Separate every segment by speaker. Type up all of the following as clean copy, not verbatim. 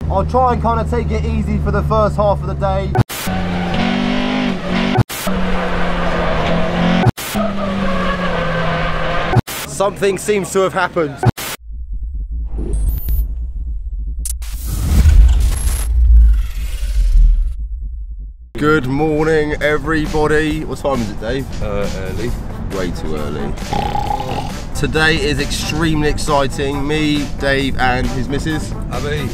Speaker 1: I'll try and kind of take it easy for the first half of the day. Something seems to have happened. Good morning, everybody. What time is it, Dave?
Speaker 2: Early.
Speaker 1: Way too early. Today is extremely exciting. Me, Dave, and his missus,
Speaker 2: Abby.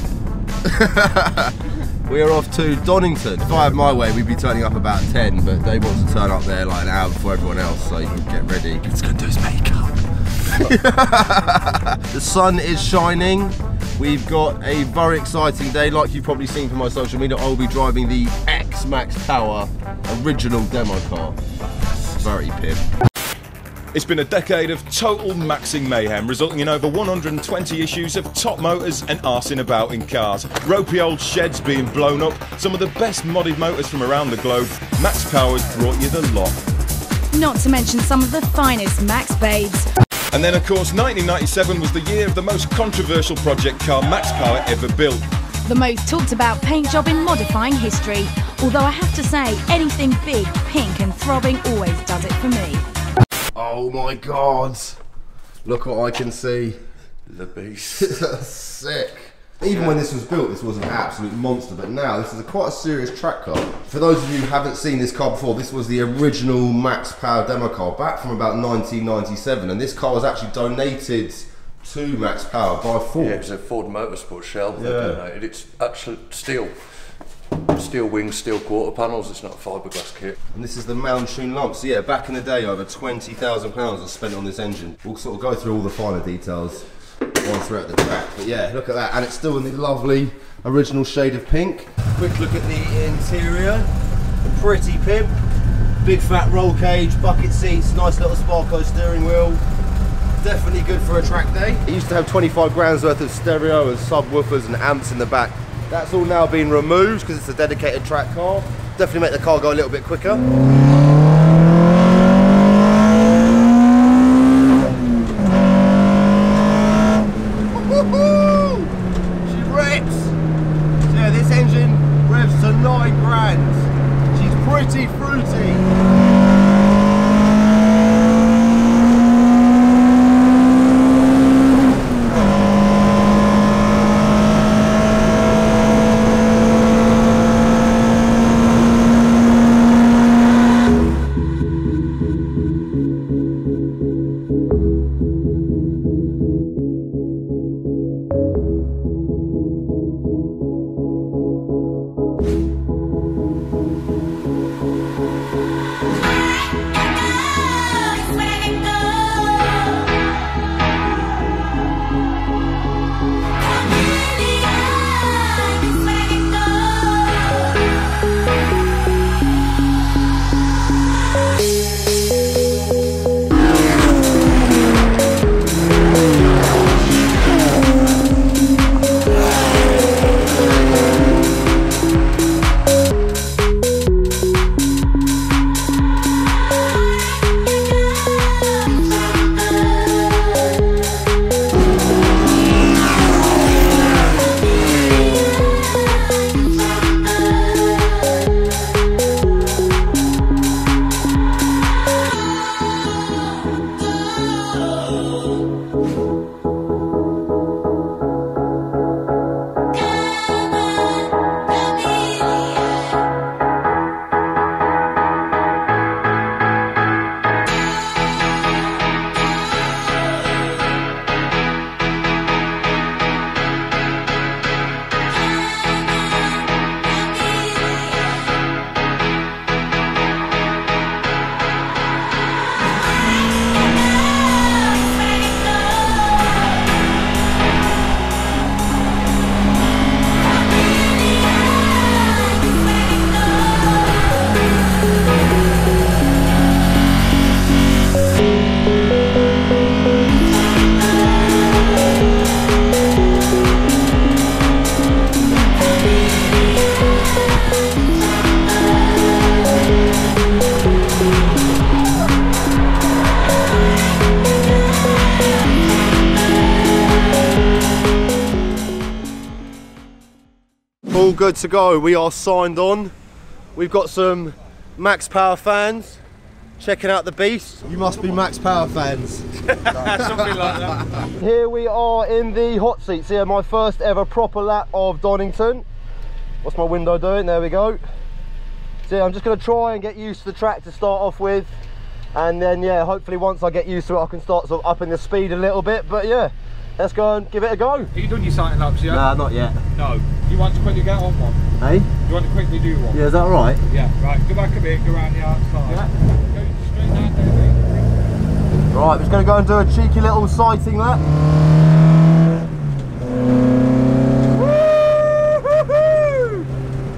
Speaker 1: We are off to Donington. If I had my way, we'd be turning up about 10, but Dave wants to turn up there like an hour before everyone else, so he can get ready. He's going to do his makeup. The sun is shining. We've got a very exciting day. Like you've probably seen from my social media, I'll be driving the X Max Power original demo car. Very pimp.
Speaker 3: It's been a decade of total maxing mayhem, resulting in over 120 issues of top motors and arsing about in cars. Ropey old sheds being blown up, some of the best modded motors from around the globe. Max Power's brought you the lot.
Speaker 4: Not to mention some of the finest Max babes.
Speaker 3: And then of course 1997 was the year of the most controversial project car Max Power ever built.
Speaker 4: The most talked about paint job in modifying history. Although I have to say, anything big, pink and throbbing always does it for me.
Speaker 1: Oh my god. Look what I can see.
Speaker 2: The beast.
Speaker 1: Sick. Even when this was built, this was an absolute monster, but now this is quite a serious track car. For those of you who haven't seen this car before, this was the original Max Power demo car back from about 1997, and this car was actually donated to Max Power by Ford.
Speaker 2: Yeah, it was a Ford Motorsport shell they donated. It's actually steel wings, steel quarter panels, it's not a fiberglass kit.
Speaker 1: And this is the Mountune lump. So yeah, back in the day, over £20,000 was spent on this engine. We'll sort of go through all the finer details once we're at the track. But yeah, look at that, and it's still in the lovely original shade of pink. Quick look at the interior. Pretty pimp. Big fat roll cage, bucket seats, nice little Sparko steering wheel. Definitely good for a track day. It used to have 25 grand's worth of stereo and subwoofers and amps in the back. That's all now been removed because it's a dedicated track car. Definitely make the car go a little bit quicker. She rips! So yeah, this engine revs to 9 grand. She's pretty fruity. All good to go, we are signed on. We've got some Max Power fans checking out the beast. You must be Max Power fans.
Speaker 5: Something like that.
Speaker 1: Here we are in the hot seats here, my first ever proper lap of Donington. What's my window doing? There we go. So yeah, I'm just going to try and get used to the track to start off with, and then yeah, hopefully once I get used to it I can start sort of upping the speed a little bit. But yeah, let's go and give it a go.
Speaker 5: Have you done your sighting laps yet?
Speaker 1: Nah, not yet.
Speaker 5: No. You want to quickly get on one?
Speaker 1: Hey?
Speaker 5: You want to quickly do one?
Speaker 1: Yeah, is that right?
Speaker 5: Yeah, right. Go back a bit, go around the outside.
Speaker 1: Yeah.
Speaker 5: Go straight down there,
Speaker 1: Right, I'm just going to go and do a cheeky little sighting lap.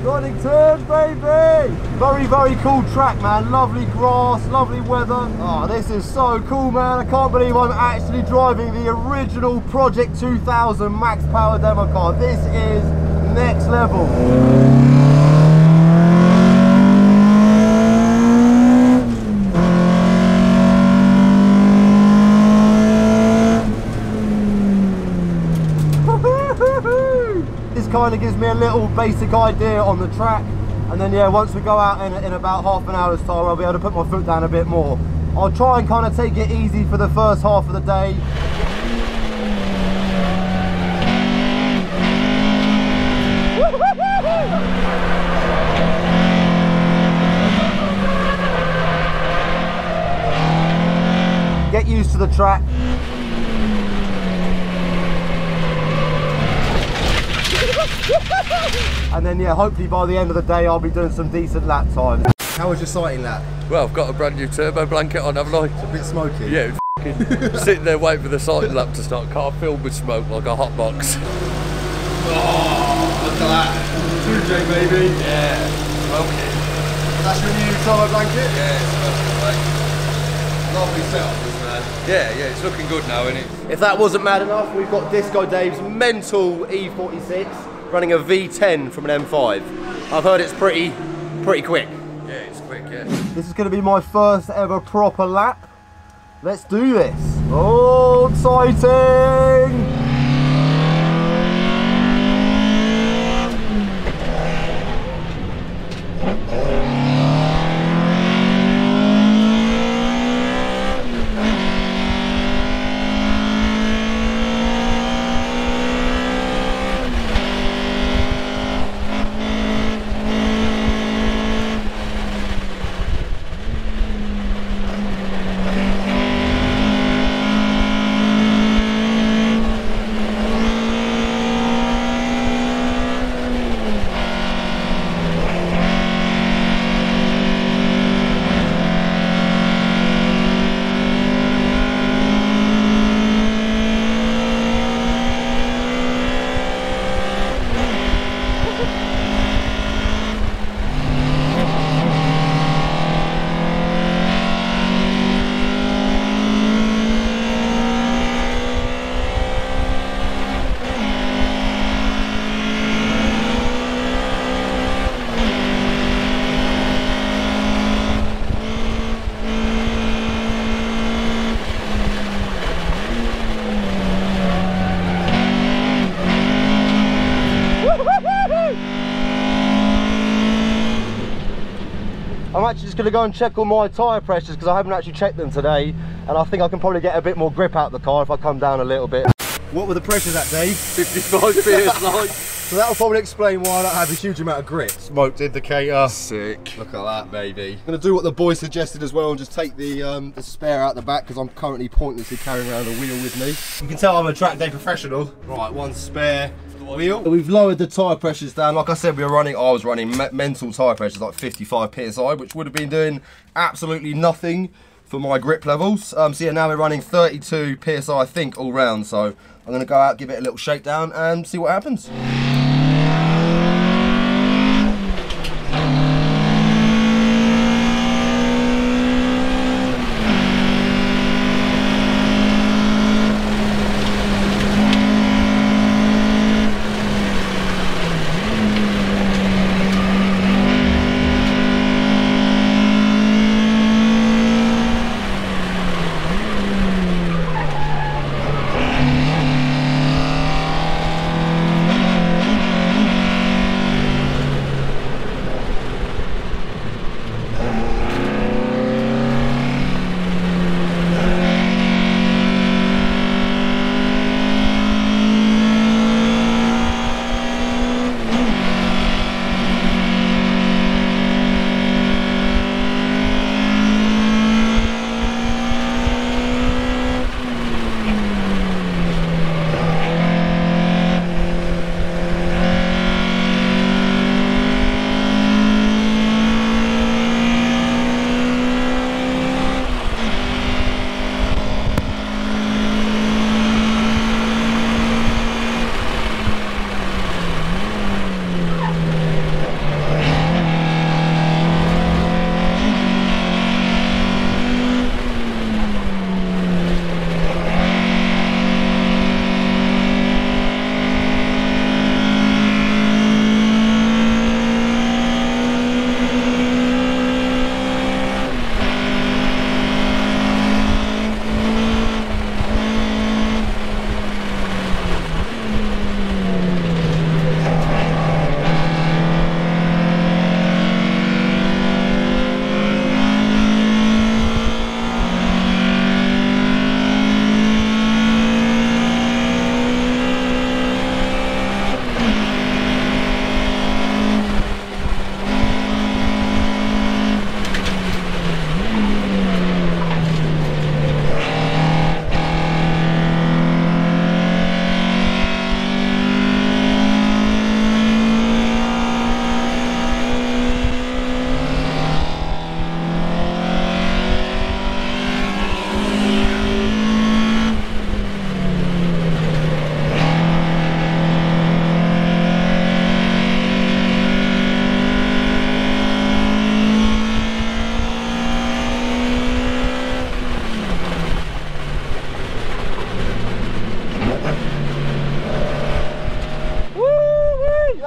Speaker 1: Donington, baby! Very, very cool track, man. Lovely grass, lovely weather. Oh, this is so cool, man. I can't believe I'm actually driving the original Project 2000 Max Power demo car. This is next level. Kind of gives me a little basic idea on the track, and then yeah, once we go out in about half an hour's time, I'll be able to put my foot down a bit more. I'll try and kind of take it easy for the first half of the day. Get used to the track. And then yeah, hopefully by the end of the day I'll be doing some decent lap times. How was your sighting lap?
Speaker 2: Well, I've got a brand new turbo blanket on, haven't I?
Speaker 1: It's a bit smoky.
Speaker 2: Yeah, sitting there waiting for the sighting lap to start. Car filled with smoke like a hot box.
Speaker 1: Oh, look at that. 2J baby.
Speaker 2: Yeah, smoky.
Speaker 1: That's your new turbo blanket?
Speaker 2: Yeah, smoky, mate.
Speaker 1: Lovely setup, this man.
Speaker 2: Yeah, it's looking good now, isn't it?
Speaker 1: If that wasn't mad enough, we've got Disco Dave's mental E46 running a V10 from an M5. I've heard it's pretty quick.
Speaker 2: Yeah, it's quick, yeah.
Speaker 1: This is going to be my first ever proper lap. Let's do this. Oh, exciting! I'm actually just going to go and check all my tyre pressures because I haven't actually checked them today, and I think I can probably get a bit more grip out of the car if I come down a little bit. What were the pressures at, Dave?
Speaker 2: 55 PSI.
Speaker 1: So that'll probably explain why I don't have a huge amount of grip. Smoked indicator.
Speaker 2: Sick.
Speaker 1: Look at that, baby. I'm going to do what the boys suggested as well and just take the spare out the back because I'm currently pointlessly carrying around a wheel with me. You can tell I'm a track day professional. Right, one spare wheel. We've lowered the tyre pressures down. Like I said, I was running mental tyre pressures like 55 PSI, which would have been doing absolutely nothing for my grip levels. So yeah, now we're running 32 PSI, I think, all round. So I'm going to go out, give it a little shakedown and see what happens.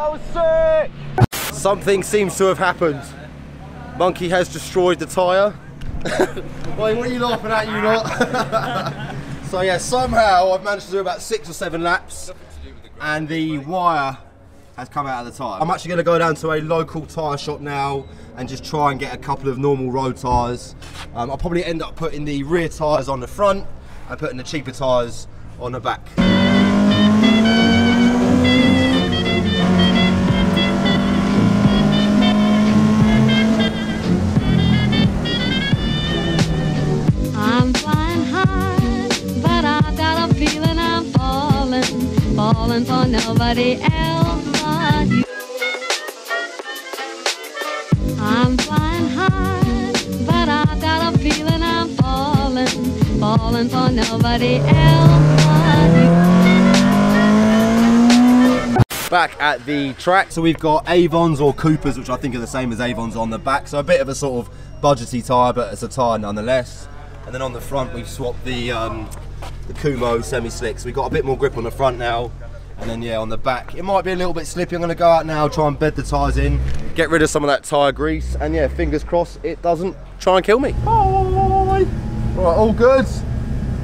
Speaker 1: that was sick! Something seems to have happened. Monky has destroyed the tyre. Wait, what are you laughing at, you lot? So yeah, somehow I've managed to do about 6 or 7 laps and the wire has come out of the tyre. I'm actually going to go down to a local tyre shop now and just try and get a couple of normal road tyres. I'll probably end up putting the rear tyres on the front and putting the cheaper tyres on the back.
Speaker 6: I'm flying high, but I got a feeling I'm falling for nobody else but you. I'm flying high, but I got a feeling I'm falling for nobody else but you.
Speaker 1: Back at the track, so we've got Avons or Coopers, which I think are the same as Avons on the back, so a bit of a sort of budgety tyre, but it's a tyre nonetheless. And then on the front we've swapped the Kumo semi-slicks. We've got a bit more grip on the front now, and then yeah, on the back it might be a little bit slippy. I'm going to go out now, try and bed the tyres in, get rid of some of that tyre grease, and yeah, fingers crossed it doesn't try and kill me. Right, all good.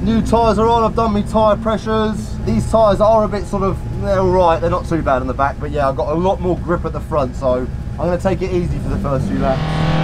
Speaker 1: New tyres are on, I've done my tyre pressures. These tyres are a bit sort of, they're alright, they're not too bad on the back, but yeah, I've got a lot more grip at the front, so I'm going to take it easy for the first few laps.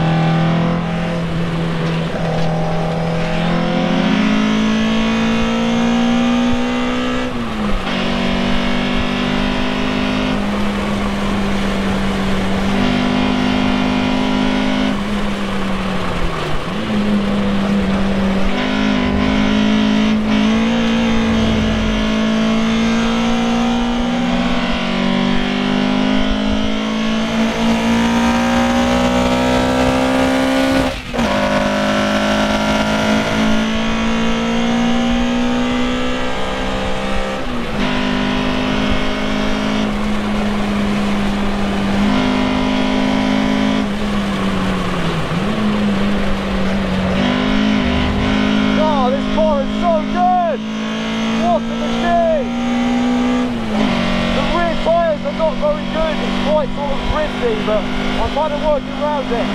Speaker 1: But I'm kind of working around it.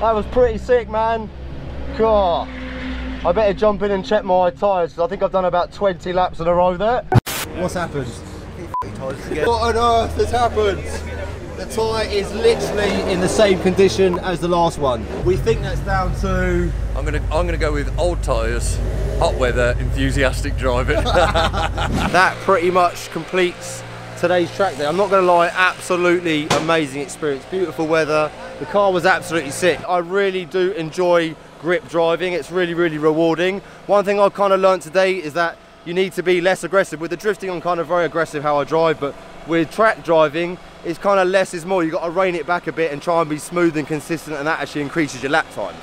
Speaker 1: That was pretty sick, man. God, I better jump in and check my tyres, because I think I've done about 20 laps in a row there. What's happened? What on earth has happened? The tyre is literally in the same condition as the last one. We think that's down to...
Speaker 2: I'm gonna go with old tyres, hot weather, enthusiastic driving.
Speaker 1: That pretty much completes today's track day. I'm not going to lie, absolutely amazing experience. Beautiful weather. The car was absolutely sick. I really do enjoy grip driving. It's really, really rewarding. One thing I've kind of learned today is that you need to be less aggressive. With the drifting, I'm kind of very aggressive how I drive, but with track driving, it's kind of less is more. You've got to rein it back a bit and try and be smooth and consistent, and that actually increases your lap times.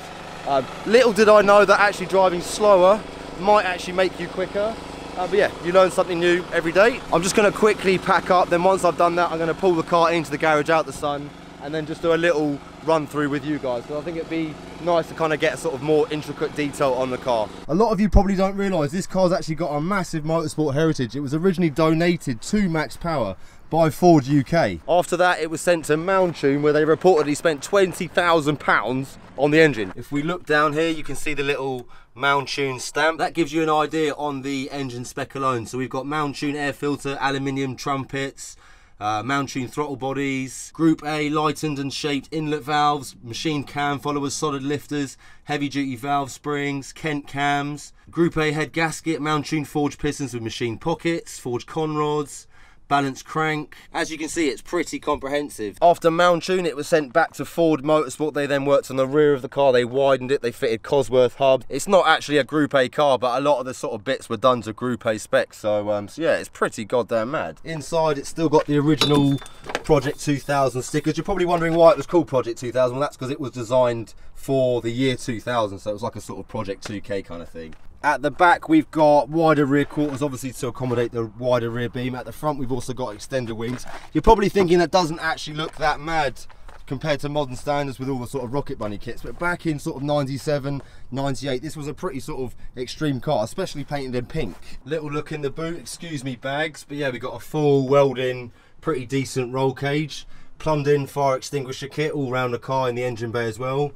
Speaker 1: Little did I know that actually driving slower might actually make you quicker. But yeah, you learn something new every day. I'm just going to quickly pack up, then once I've done that, I'm going to pull the car into the garage out the sun, and then just do a little run through with you guys, because I think it'd be nice to kind of get a sort of more intricate detail on the car. A lot of you probably don't realise this car's actually got a massive motorsport heritage. It was originally donated to Max Power by Ford UK. After that, it was sent to Mountune, where they reportedly spent £20,000 on the engine. If we look down here, you can see the little Mountune stamp. That gives you an idea on the engine spec alone. So we've got Mountune air filter, aluminium trumpets, Mountune throttle bodies, Group A lightened and shaped inlet valves, machine cam followers, solid lifters, heavy duty valve springs, Kent cams, Group A head gasket, Mountune forged pistons with machine pockets, forged conrods, balanced crank. As you can see, it's pretty comprehensive. After Mountune, it was sent back to Ford Motorsport. They then worked on the rear of the car. They widened it. They fitted Cosworth hubs. It's not actually a Group A car, but a lot of the sort of bits were done to Group A specs. So yeah, it's pretty goddamn mad. Inside, it's still got the original Project 2000 stickers. You're probably wondering why it was called Project 2000. Well, that's because it was designed for the year 2000. So it was like a sort of Project 2K kind of thing. At the back, we've got wider rear quarters, obviously to accommodate the wider rear beam. At the front, we've also got extender wings. You're probably thinking that doesn't actually look that mad compared to modern standards with all the sort of Rocket Bunny kits, but back in sort of 97, 98, this was a pretty sort of extreme car, especially painted in pink. Little look in the boot, excuse me bags, but yeah, we got a full weld-in, pretty decent roll cage, plumbed in fire extinguisher kit all around the car in the engine bay as well,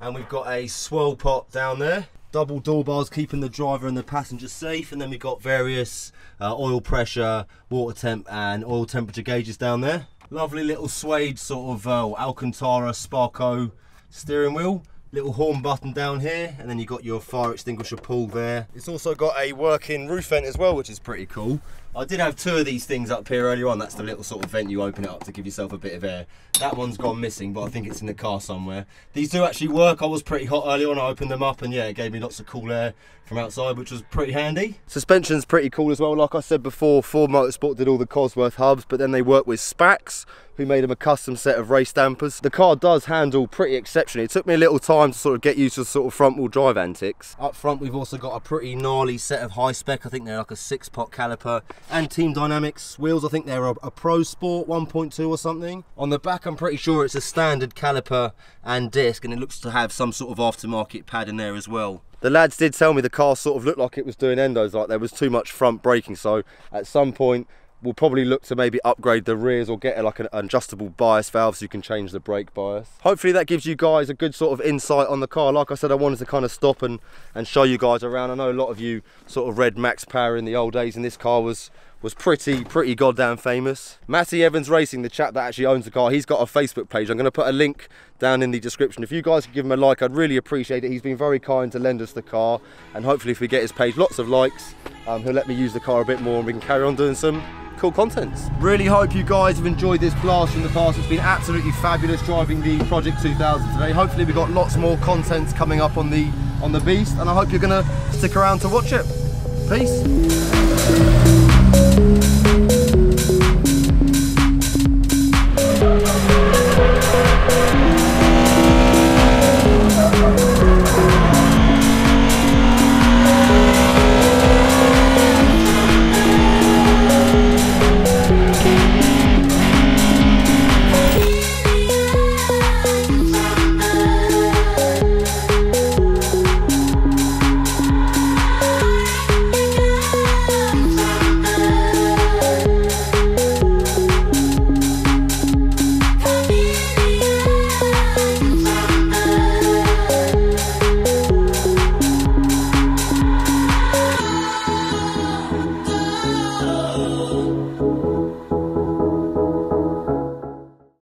Speaker 1: and we've got a swirl pot down there. Double door bars keeping the driver and the passenger safe, and then we've got various oil pressure, water temp and oil temperature gauges down there. Lovely little suede sort of Alcantara Sparco steering wheel. Little horn button down here, and then you've got your fire extinguisher pull there. It's also got a working roof vent as well, which is pretty cool. I did have two of these things up here earlier on. That's the little sort of vent you open it up to give yourself a bit of air. That one's gone missing, but I think it's in the car somewhere. These do actually work. I was pretty hot earlier on. I opened them up and yeah, it gave me lots of cool air from outside, which was pretty handy. Suspension's pretty cool as well. Like I said before, Ford Motorsport did all the Cosworth hubs, but then they worked with Specs, who made them a custom set of race dampers. The car does handle pretty exceptionally. It took me a little time to sort of get used to the sort of front wheel drive antics. Up front, we've also got a pretty gnarly set of high spec. I think they're like a 6-pot caliper and Team Dynamics wheels. I think they're a Pro Sport 1.2 or something. On the back, I'm pretty sure it's a standard caliper and disc, and it looks to have some sort of aftermarket pad in there as well. The lads did tell me the car sort of looked like it was doing endos, like there was too much front braking, so at some point we'll probably look to maybe upgrade the rears or get like an adjustable bias valve so you can change the brake bias. Hopefully that gives you guys a good sort of insight on the car. Like I said, I wanted to kind of stop and show you guys around. I know a lot of you sort of read Max Power in the old days, and this car was pretty goddamn famous. Matty Evans Racing, the chap that actually owns the car, he's got a Facebook page. I'm going to put a link down in the description. If you guys could give him a like, I'd really appreciate it. He's been very kind to lend us the car, and hopefully if we get his page lots of likes, he'll let me use the car a bit more and we can carry on doing some cool contents. Really hope you guys have enjoyed this blast from the past. It's been absolutely fabulous driving the Project 2000 today. Hopefully we've got lots more content coming up on the beast, and I hope you're going to stick around to watch it. Peace.